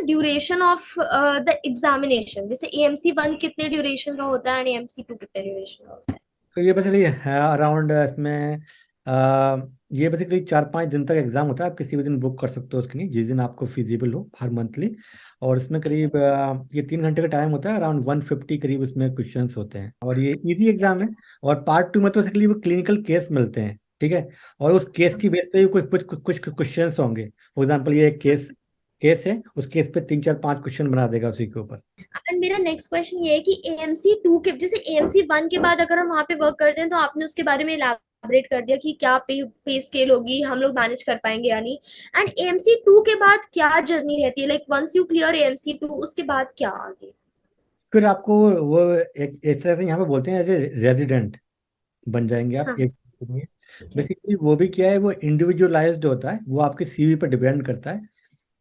Duration of the examination, जैसे AMC one कितने duration का होता है एंड एएमसी टू कितने ड्यूरेशन का होता है? तो ये बेसिकली है अराउंड इसमें आ, ये बेसिकली 4-5 दिन तक एग्जाम होता है। आप किसी भी दिन बुक कर सकते हो उसके लिए, जिस दिन आपको फिजिबल हो, हर मंथली। और इसमें करीब ये 3 घंटे का टाइम होता है, अराउंड 150 करीब इसमें क्वेश्चंस होते हैं, और ये इजी एग्जाम है। और पार्ट 2 में तो बेसिकली वो क्लिनिकल केस मिलते हैं, ठीक है। और उस केस की बेस पे भी कुछ कुछ कुछ क्वेश्चंस होंगे। फॉर एग्जाम्पल ये एक केस केस है, उस केस पे 3-4-5 क्वेश्चन बना देगा उसी के ऊपर। एंड मेरा नेक्स्ट क्वेश्चन ये है कि एएमसी टू के, जैसे एएमसी वन के बाद अगर हम वहां पे वर्क करते हैं तो आपने उसके बारे में इलाबरेट कर दिया कि क्या पे स्केल होगी, हम लोग मैनेज कर पाएंगे या नहीं। एंड एएमसी टू के बाद क्या जर्नी रहती है, like once you clear AMC to उसके बाद क्या आगे? फिर आपको वो एक तरह से यहाँ पे बोलते हैं एज ए रेजिडेंट बन जाएंगे आप हाँ। एक। ठीक है। बेसिकली वो भी क्या है, वो इंडिविजुअलाइज्ड होता है, वो आपके सीवी पर डिपेंड करता है।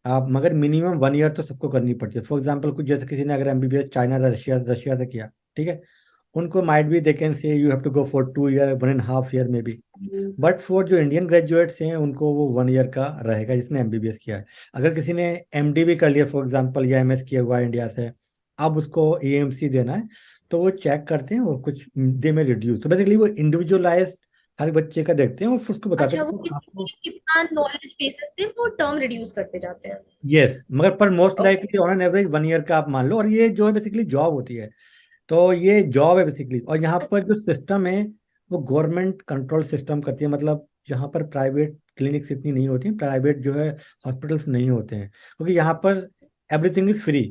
आप मगर मिनिमम 1 ईयर तो सबको करनी पड़ती है। फॉर एग्जांपल कुछ जैसे किसी ने अगर एमबीबीएस चाइना रशिया रशिया से किया, ठीक है, उनको might be they can say you have to go for 2 year, 1.5 year में भी। बट फॉर जो इंडियन ग्रेजुएट्स हैं उनको वो 1 ईयर का रहेगा, जिसने एमबीबीएस किया है। अगर किसी ने एमडी भी कर लिया फॉर एग्जांपल, या एमएस किया हुआ है इंडिया से, अब उसको एएमसी देना है, तो वो चेक करते हैं, वो कुछ दे में रिड्यूस। तो बेसिकली वो इंडिविजुअलाइज हर बच्चे का देखते हैं और फिर उसको बताते अच्छा, हैं वो कि किसी आपको। के कितना नॉलेज बेसिस पे वो टर्म रिड्यूस करते जाते हैं? यस, मगर पर most okay. Likely on an average 1 year का आप मान लो। और ये जो है बेसिकली जॉब होती है, तो ये जॉब है बेसिकली। और यहाँ पर जो सिस्टम है वो गवर्नमेंट कंट्रोल सिस्टम करती है। मतलब यहाँ पर प्राइवेट क्लिनिक्स इतनी नहीं होती हैं, प्राइवेट जो है हॉस्पिटल्स नहीं होते हैं, क्योंकि यहाँ पर everything is free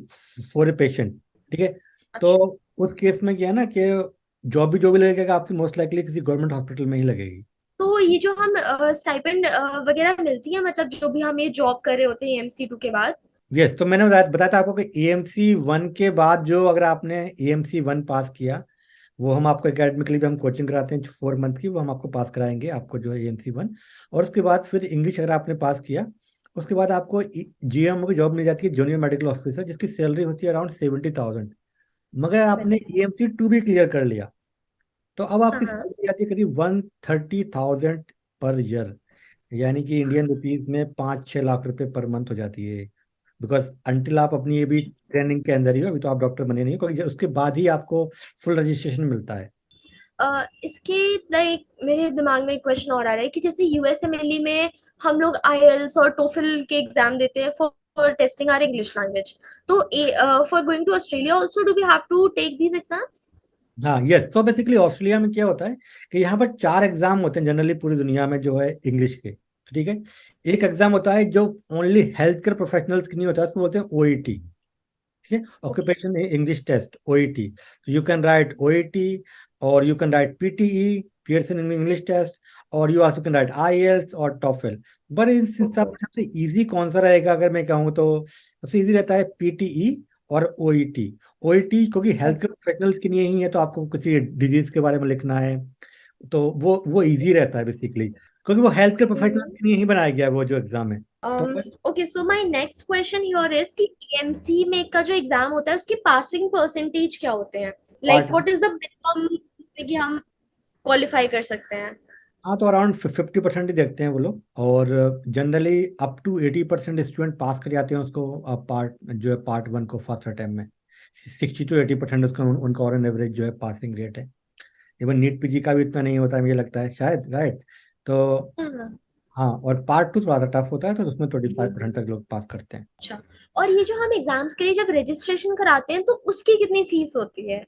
for a patient, ठीक है। तो अच्छा, उस केस में क्या है ना कि जो भी लगेगा आपकी मोस्ट लाइकली किसी गवर्नमेंट हॉस्पिटल में ही लगेगी। तो ये जो हम स्टाइपेंड वगैरह मिलती है, मतलब जो भी हम ये जॉब कर रहे होते हैं एएमसी टू के बाद? यस, तो मैंने बताया था आपको कि एएमसी 1 के बाद जो, अगर आपने एएमसी 1 पास किया, वो हम आपको एकेडमिकली भी हम कोचिंग कराते हैं 4 मंथ की, वो हम आपको पास कराएंगे, आपको जो है एएमसी 1। और उसके बाद फिर इंग्लिश अगर आपने पास किया, उसके बाद आपको जीएमओ की जॉब मिल जाती है, जूनियर मेडिकल ऑफिसर, जिसकी सैलरी होती है अराउंड 70,000। मगर आपने बताइए। एएमसी 2 भी क्लियर कर लिया, तो अब हाँ आपकी हाँ। सैलरी आती है करीब 130,000 पर ईयर। यानी कि इंडियन रुपीज में 5-6 लाख रुपए पर मंथ हो जाती है। बिकॉज अंटिल आप अपनी ये भी ट्रेनिंग के अंदर ही हो, अभी तो आप डॉक्टर बने नहीं हो, क्योंकि उसके बाद ही आपको फुल रजिस्ट्रेशन मिलता है। इसके लाइक मेरे दिमाग में एक क्वेश्चन और आ रहा है कि जैसे यूएसएमएलई में हम लोग आईएल्स और टोफल के एग्जाम देते हैं for testing our English language, तो for going to Australia also do we have to take these exams? हाँ, यस। तो बेसिकली ऑस्ट्रेलिया में क्या होता है कि यहाँ पर 4 एग्जाम होते हैं जनरली पूरी दुनिया में जो है इंग्लिश के, ठीक है। एक एग्जाम होता है जो ओनली हेल्थ केयर प्रोफेशनल्स के लिए होता है, उसको बोलते हैं ओईटी, ठीक है, okay. Occupation English test, OET. तो यू कैन राइट ओईटी, और you can write PTE, Pearson English test, और you also can write IELTS और टॉफल। बट इन सब ओके। सबसे इजी कौन सा रहेगा अगर मैं कहूँ तो सबसे इजी रहता है पीटीई और ओईटी। ओईटी क्योंकि हेल्थ केयर प्रोफेशनल्स के लिए ही है, तो आपको किसी डिजीज के बारे में लिखना है, तो वो इजी रहता है बेसिकली, क्योंकि वो हेल्थ केयर प्रोफेशनल्स के लिए ही बनाया गया है वो जो एग्जाम है। तो okay, so my next question here is कि एएमसी में का जो एग्जाम होता है उसके पासिंग परसेंटेज क्या होते हैं, like part what is the minimum कि हम क्वालिफाई कर सकते हैं? हाँ, तो अराउंड 50% ही देखते हैं वो लोग। और generally up to 80% student pass कर जाते हैं उसको, पार्ट जो है पार्ट 1 को फर्स्ट अटेम्प्ट में। 60 to 80% उसका उनका और एवरेज जो है पासिंग रेट है। इवन नीट पीजी का भी इतना नहीं होता है मुझे लगता है, शायद, राइट। तो हाँ। हाँ, और पार्ट 2 थोड़ा सा टफ होता है, तो उसमें 25% तक लोग पास करते हैं। अच्छा, और ये जो हम एग्जाम्स के लिए जब रजिस्ट्रेशन कराते हैं तो उसकी कितनी फीस होती है?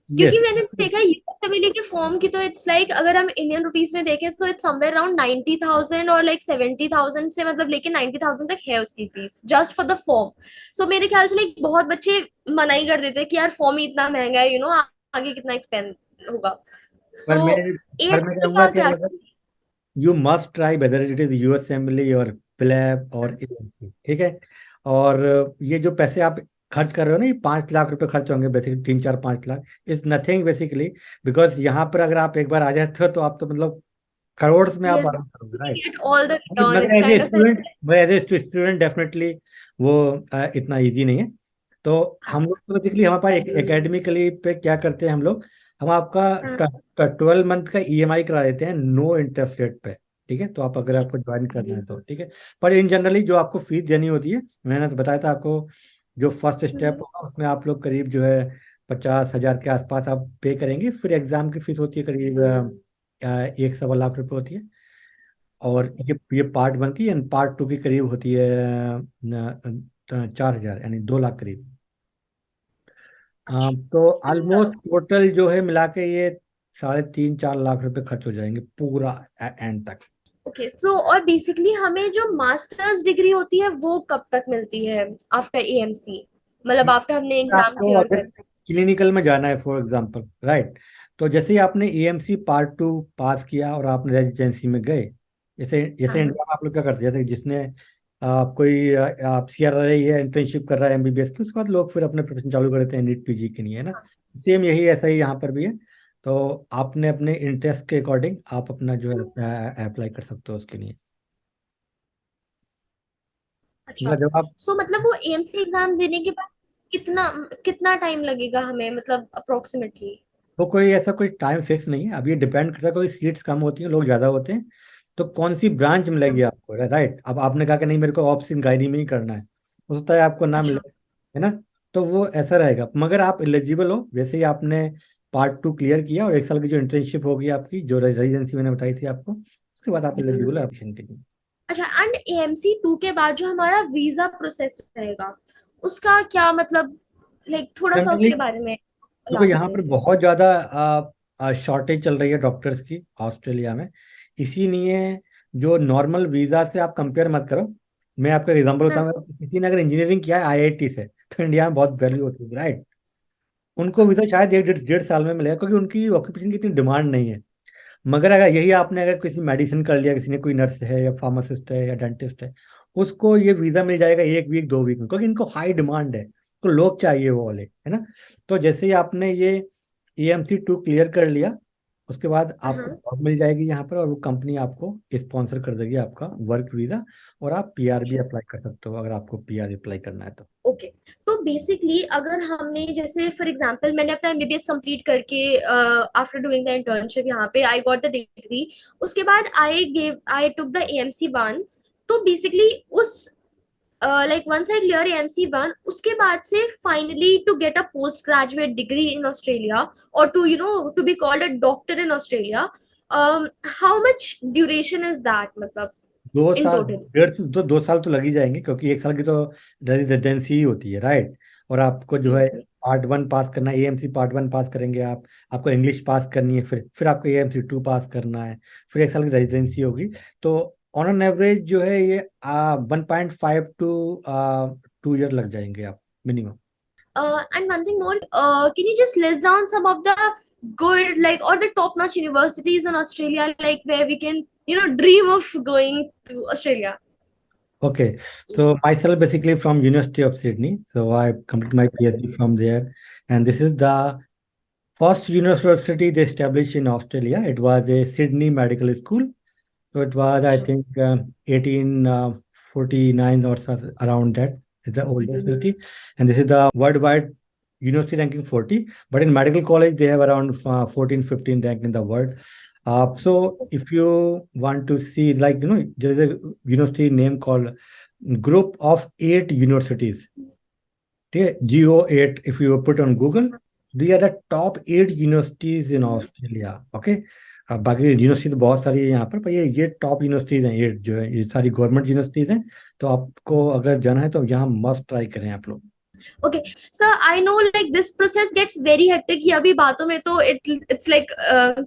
क्योंकि यस। मैंने देखा है यूएसएमएलई के फॉर्म की, तो इट्स लाइक अगर हम इंडियन रुपीस में देखें तो इट्स समवेयर अराउंड 90,000 और लाइक 70,000 से, मतलब लेके 90,000 तक है उसकी fees just for the form. So मेरे ख्याल से लाइक बहुत बच्चे मना ही कर देते हैं कि यार फॉर्म ही इतना महंगा है, आगे कितना एक्सपेंस होगा। पर सो मैं पर मैं एएमसी कहूँगा का कि क्या? अगर you must try whether it is USMLE और प्लेब और एएमसी, ठीक है। और ये जो पैसे आप खर्च कर रहे हो ना, ये 5 लाख रुपए खर्च होंगे basically, 3-4-5 lakh is nothing basically. Because यहाँ पर अगर आप एक बार आ जाते हो तो आप तो मतलब करोड़ में आप यस, आराम करोगे, we right. get all the return, मगर it's as a kind of like। Student मगर एज ए स्टूडेंट डेफिनेटली वो इतना इजी नहीं है। तो हाँ हम लोग तो बेसिकली हमारे पास एकेडमिकली पे क्या करते हैं हम लोग, हम आपका हाँ। 12 मंथ का ईएमआई करा देते हैं, नो इंटरेस्ट रेट पे। ठीक है, तो आप अगर आपको ज्वाइन करना है तो ठीक है। पर इन जनरली जो आपको फीस देनी होती है, मैंने तो बताया था आपको, जो फर्स्ट स्टेप हम्म। होगा उसमें आप लोग करीब जो है 50,000 के आसपास आप पे करेंगे। फिर एग्जाम की फीस होती है करीब 1 सवा लाख रुपए होती है। और ये पार्ट 1 की, एंड पार्ट 2 की करीब होती है 4,000, यानी 2 लाख करीब। अच्छा। तो ऑलमोस्ट टोटल जो है मिला के ये 3.5 4 लाख रुपए खर्च हो जाएंगे पूरा एंड तक। ओके, सो और बेसिकली हमें जो मास्टर्स डिग्री होती है वो कब तक मिलती है आफ्टर एएमसी, मतलब आफ्टर हमने एग्जाम आपको क्लियर अगर कर। क्लिनिकल में जाना है फॉर एग्जांपल, राइट, तो जैसे ही आपने एएमसी पार्ट 2 पास किया और आपने रेजिडेंसी में गए, जैसे जैसे हाँ। इंडिया में आप लोग क्या करते हैं, जैसे जिसने कोई आप सीआरआई है, इंटर्नशिप कर रहा है एमबीबीएस की, उसके बाद लोग फिर अपने प्रिपरेशन चालू कर देते हैं नीट पीजी के लिए, है ना। हाँ। सेम यही ऐसा ही यहाँ पर भी है। तो आपने अपने इंटरेस्ट के अकॉर्डिंग आप अपना जो है अप्लाई कर सकते हो उसके लिए। अच्छा, मतलब जब आप, सो मतलब वो एएमसी एग्जाम देने के बाद कितना कितना टाइम लगेगा हमें, मतलब अप्रोक्सीमेटली? वो कोई ऐसा कोई टाइम फिक्स नहीं है, अब ये डिपेंड करता है, कोई सीट्स कम होती हैं, लोग ज़्यादा होते हैं, तो कौन सी ब्रांच मिलेगी आपको, राइट। अब आपने कहा कि नहीं मेरे को ऑप्स इन गायनी में ही करना है, हो सकता है आपको ना मिले, अच्छा। है ना। तो वो ऐसा रहेगा, मगर आप एलिजिबल हो, वैसे ही आपने पार्ट 2 क्लियर किया और 1 साल की जो इंटर्नशिप होगी आपकी, जो रेजिडेंसी मैंने बताई थी आपको, उसके बाद आप एलिजिबल है एप्लीकेशन के लिए। अच्छा, एंड एएमसी 2 के बाद जो हमारा वीजा प्रोसेस रहेगा उसका क्या मतलब, लाइक थोड़ा सा जनरली उसके बारे में देखो, यहाँ इलाबोरेट। पर बहुत ज़्यादा शॉर्टेज चल रही है डॉक्टर्स की ऑस्ट्रेलिया में, इसीलिए जो नॉर्मल वीज़ा से आप कंपेयर मत करो। मैं आपको एग्जांपल हाँ। बताऊंगा, किसी ने अगर इंजीनियरिंग किया है आईआईटी से, तो इंडिया में बहुत वैल्यू होती है, राइट। उनको वीज़ा शायद 1 1.5 साल में मिलेगा, क्योंकि उनकी ऑक्यूपेशन की इतनी डिमांड नहीं है। मगर अगर यही आपने अगर किसी मेडिसिन कर लिया, किसी ने कोई नर्स है या फार्मासिस्ट है या डेंटिस्ट है, उसको ये वीज़ा मिल जाएगा 1 वीक 2 वीक में, क्योंकि इनको हाई डिमांड है, तो लोग चाहिए वो वाले, है ना। तो जैसे ही आपने ये EMC2 क्लियर कर लिया, उसके बाद आपको हाँ। जॉब मिल जाएगी यहाँ पर, और वो कंपनी आपको स्पॉन्सर कर देगी आपका वर्क वीज़ा, और आप पीआर भी अप्लाई कर सकते हो अगर आपको पीआर अप्लाई करना है तो। ओके, तो बेसिकली अगर हमने जैसे फॉर एग्जांपल मैंने अपना एमबीबीएस कंप्लीट करके आफ्टर डूइंग द इंटर्नशिप यहाँ पे आई गॉट द डिग्री, उसके बाद आई टुक द एएमसी 1, तो बेसिकली उस like once I clear AMC 1 उसके बाद से finally to get a post graduate degree in Australia और to you know to be called a doctor in Australia, how much duration is that, मतलब दो इन साल total? 1.5 से 2 साल तो लग ही जाएंगे, क्योंकि 1 साल की तो रेजिडेंसी ही होती है, राइट। और आपको जो है पार्ट 1 पास करना है, EMC पार्ट 1 पास करेंगे आप, आपको इंग्लिश पास करनी है, फिर आपको EMC2 पास करना है, फिर 1 साल की रेजिडेंसी होगी। तो ऑन एन एवरेज जो है ये 1.5 to 2 ईयर लग जाएंगे आप minimum. And one thing more, can you just list down some of the good, like, or the top-notch universities in Australia, like where we can, dream of going to Australia? Okay, so Yes. myself basically from University of Sydney, so I completed my PhD from there, and this is the first university they established in Australia. It was a Sydney Medical School. So it was, I Sure. think, 1849 or so, around that is the oldest university. And this is the worldwide university ranking 40. But in medical college, they have around 14, 15 ranked in the world. So if you want to see, like, there is a university name called Group of 8 universities. Okay, GO8, if you put on Google, they are the top 8 universities in Mhm. Australia. Okay, बाकी university तो बहुत सारी है यहाँ पर ये top universities हैं, ये जो है ये सारी गवर्नमेंट यूनिवर्सिटीज हैं। तो आपको अगर जाना है तो यहाँ मस्ट ट्राई करें आप लोग। Okay, so I know like this process gets very hectic. ये अभी बातों में तो it's like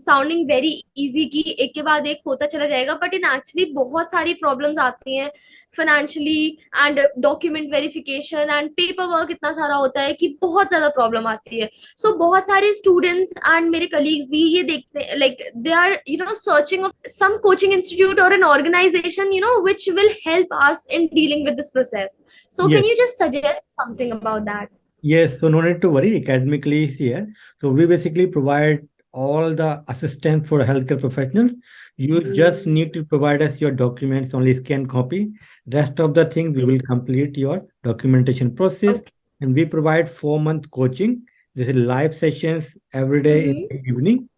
sounding very easy कि एक के बाद एक होता चला जाएगा, but in actually बहुत सारी problems आती हैं financially and document verification and paperwork इतना सारा होता है कि बहुत ज्यादा problem आती है. So बहुत सारे students and मेरे colleagues भी ये देखते हैं, like they are searching of some coaching institute or an organization which will help us in dealing with this process. So can Yes, you just suggest something about that? yes. So no need to worry. Academically is here. So we basically provide all the assistance for healthcare professionals. You just need to provide us your documents, only scan copy. Rest of the things we will complete your documentation process, Okay. and we provide 4 month coaching. This is live sessions every day in Mm-hmm. the evening.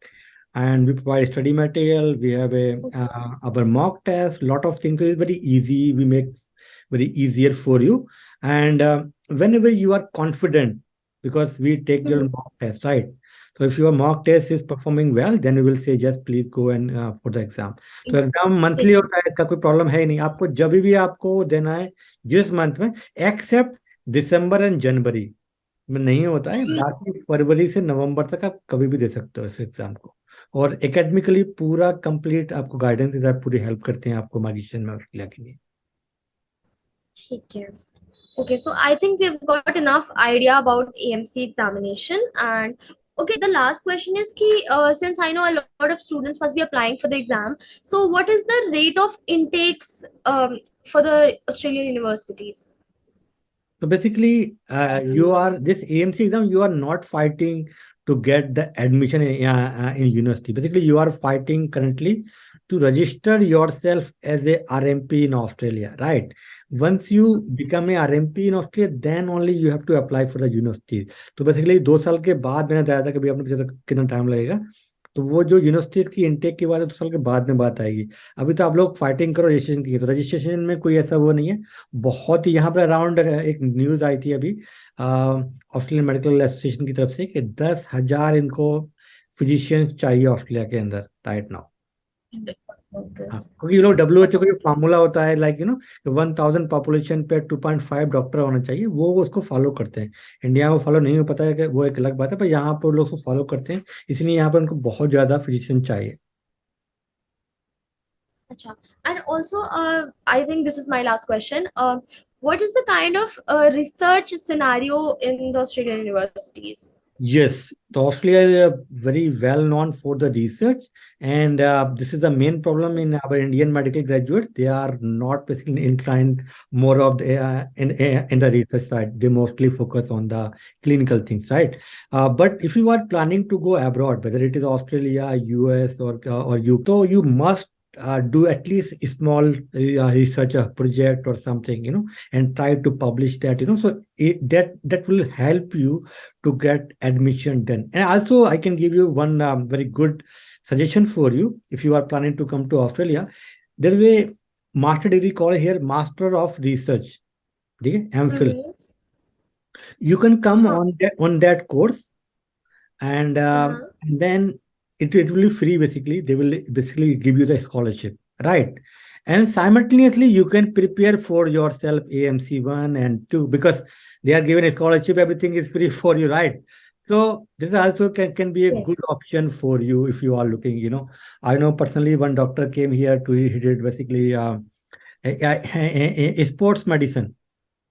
and we provide study material. We have our mock test, lot of things. So it's very easy. We make very easier for you. And whenever you are confident, because we take your Hmm. mock test, right? So if your mock test is performing well, then we will say just please go and for the exam. तो exam monthly होता है, इसका कोई problem है ही नहीं, आपको जब भी आपको देना है जिस मंथ में, एक्सेप्ट दिसंबर एंड जनवरी में नहीं होता है, बाकी फरवरी से नवंबर तक आप कभी भी दे सकते हो इस एग्जाम को। और एकेडमिकली पूरा कंप्लीट आपको गाइडेंस देता है, पूरी हेल्प करते हैं आपको मार्गदर्शन में ऑस्ट्रेलिया के लिए। ठीक है। Okay, so I think we've got enough idea about AMC examination. And okay, the last question is ki, since I know a lot of students must be applying for the exam, so what is the rate of intakes for the Australian universities? So basically, you are this AMC exam, you are not fighting to get the admission in university. Basically, you are fighting currently to register yourself as a RMP in Australia, right? Once you become a RMP in Australia, then only you have to apply for the university. तो basically 2 साल के बाद मैंने बताया था कि भाई आपने पूछा था कितना टाइम लगेगा, तो वो जो यूनिवर्सिटीज की इनटेक की बात है 2 साल के बाद में बात आएगी। अभी तो आप लोग फाइटिंग करो रजिस्ट्रेशन की, तो रजिस्ट्रेशन में कोई ऐसा वो नहीं है। बहुत ही यहाँ पर अराउंड एक न्यूज आई थी अभी ऑस्ट्रेलियन मेडिकल एसोसिएशन की तरफ से कि 10,000 इनको फिजिशियंस चाहिए ऑस्ट्रेलिया के अंदर राइट नाउ। हाँ, क्योंकि ये लोग डब्ल्यू का जो फार्मूला होता है लाइक 1,000 पॉपुलेशन पे 2.5 डॉक्टर होना चाहिए, वो उसको फॉलो करते हैं। इंडिया में फॉलो नहीं हो पाता है कि वो एक अलग बात है, पर यहाँ पर लोग उसको फॉलो करते हैं, इसलिए यहाँ पर उनको बहुत ज्यादा फिजिशियन चाहिए। Acha. And also, I think this is my last question. What is the kind of research scenario in the Australian universities? Yes, so Australia is very well known for the research, and this is the main problem in our Indian medical graduates. They are not basically inclined more of the in the research side. They mostly focus on the clinical things, right? But if you are planning to go abroad, whether it is Australia, US, or UK, so you must do at least a small research project or something, and try to publish that, so that will help you to get admission done. And also, I can give you one very good suggestion for you if you are planning to come to Australia. There is a master degree called here Master of Research, okay, MPhil. Mm-hmm. You can come Huh. on that course, and Uh-huh. then it will be free. Basically, they will basically give you the scholarship, right? And simultaneously, you can prepare for yourself AMC 1 and 2 because they are given a scholarship. Everything is free for you, right? So this also can be a good Yes. option for you if you are looking. I know personally one doctor came here to he did basically a sports medicine.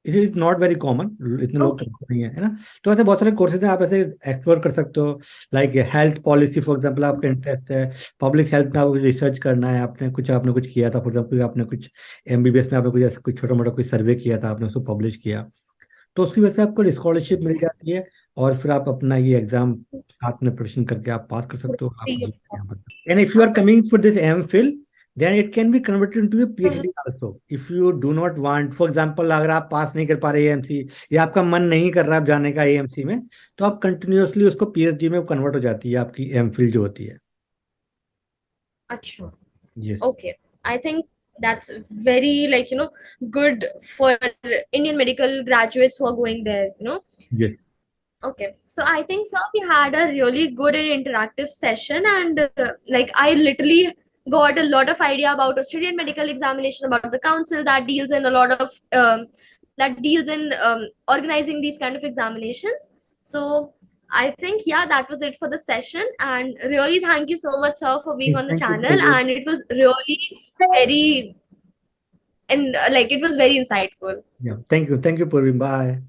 It is not very common, इतने लोग Okay. करते नहीं है ना। तो ऐसे बहुत सारे कोर्सेज हैं, आप ऐसे एक्सप्लोर कर सकते हो। Like health policy for example आपका इंटरेस्ट है, पब्लिक हेल्थ में आपको रिसर्च करना है, आपने कुछ किया था, फॉर एग्जांपल आपने कुछ एमबीबीएस में आपने कुछ ऐसा कुछ छोटा मोटा कोई सर्वे किया था, आपने उसको पब्लिश किया, तो उसकी वजह से आपको स्कॉलरशिप मिल जाती है, और फिर आप अपना ये एग्जाम साथ में प्रिपरेशन करके आप पास कर सकते हो। आप Free of and if you are coming for this MPhil, then it can be converted into a cost. PhD also. If you do not want, for example, अगर आप पास नहीं कर पा रहे AMC या आपका मन नहीं कर रहा आप जाने का AMC में, तो आप कंटिन्यूअसली उसको PhD में कन्वर्ट हो जाती है आपकी MPhil जो होती है। Acha. Yes. Okay. I think that's very good for Indian medical graduates who are going there. Yes. Okay, so I think sir, we had a really good and interactive session, and I literally got a lot of idea about Australian medical examination, about the council that deals in a lot of organizing these kind of examinations. So I think that was it for the session, and really thank you so much, sir, for being on the Thank you, channel, Praveen. and it was really very and it was very insightful. Yeah. Thank you, Praveen. Bye.